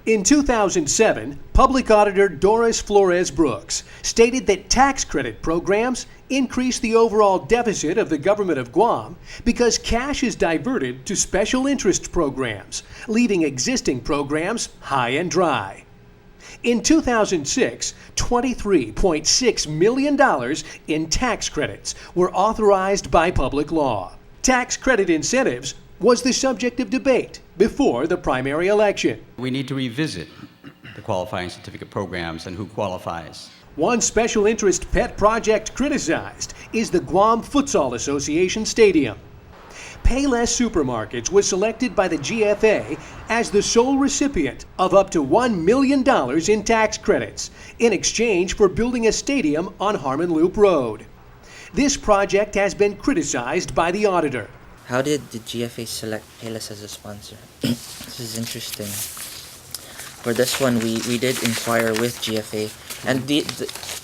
In 2007, Public Auditor Doris Flores Brooks stated that tax credit programs increase the overall deficit of the government of Guam because cash is diverted to special interest programs, leaving existing programs high and dry. In 2006, $23.6 million in tax credits were authorized by public law. Tax credit incentives was the subject of debate before the primary election. We need to revisit the qualifying certificate programs and who qualifies. One special interest pet project criticized is the Guam Futsal Association Stadium. Payless Supermarkets was selected by the GFA as the sole recipient of up to $1 million in tax credits in exchange for building a stadium on Harmon Loop Road. This project has been criticized by the auditor. How did the GFA select Payless as a sponsor? This is interesting. For this one, we did inquire with GFA, and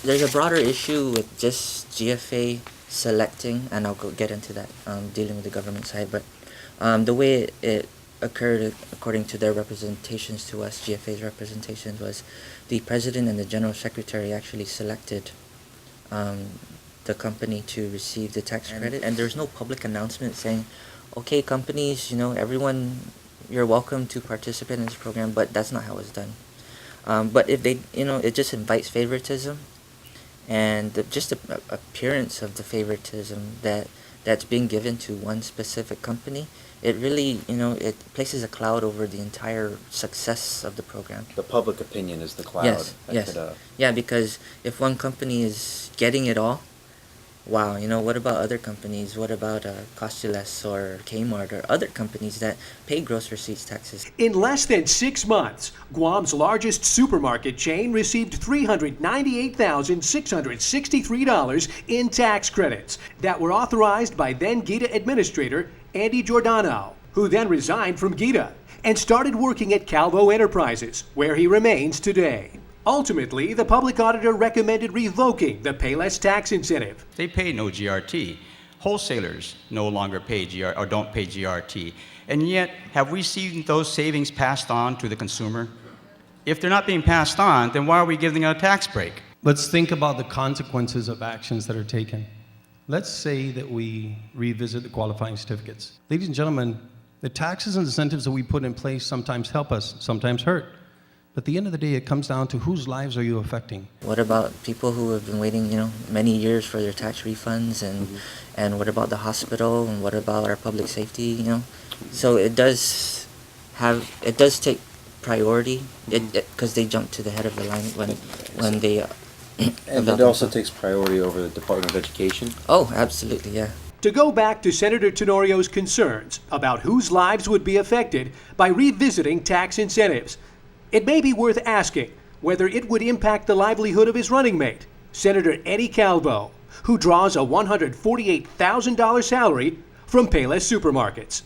there's a broader issue with just GFA selecting, and I'll get into that, dealing with the government side, but the way it occurred, according to their representations to us, GFA's representations, was the president and the general secretary actually selected the company to receive the tax credit, and there's no public announcement saying, okay, companies, everyone, you're welcome to participate in this program, but that's not how it's done. But if they, it just invites favoritism, and just the appearance of the favoritism that's being given to one specific company, it really, it places a cloud over the entire success of the program. The public opinion is the cloud. Yes. Yeah, because if one company is getting it all, wow, what about other companies? What about Costules or Kmart or other companies that pay gross receipts taxes? In less than 6 months, Guam's largest supermarket chain received $398,663 in tax credits that were authorized by then GITA Administrator Andy Giordano, who then resigned from GITA and started working at Calvo Enterprises, where he remains today. Ultimately, the public auditor recommended revoking the Payless tax incentive. They pay no GRT. Wholesalers no longer pay or don't pay GRT. And yet, have we seen those savings passed on to the consumer? If they're not being passed on, then why are we giving a tax break? Let's think about the consequences of actions that are taken. Let's say that we revisit the qualifying certificates. Ladies and gentlemen, the taxes and incentives that we put in place sometimes help us, sometimes hurt. But at the end of the day, it comes down to whose lives are you affecting? What about people who have been waiting, many years for their tax refunds, and what about the hospital, and what about our public safety, So it does take priority, because they jump to the head of the line when they. And it also takes priority over the Department of Education. Oh, absolutely, yeah. To go back to Senator Tenorio's concerns about whose lives would be affected by revisiting tax incentives, it may be worth asking whether it would impact the livelihood of his running mate, Senator Eddie Calvo, who draws a $148,000 salary from Payless Supermarkets.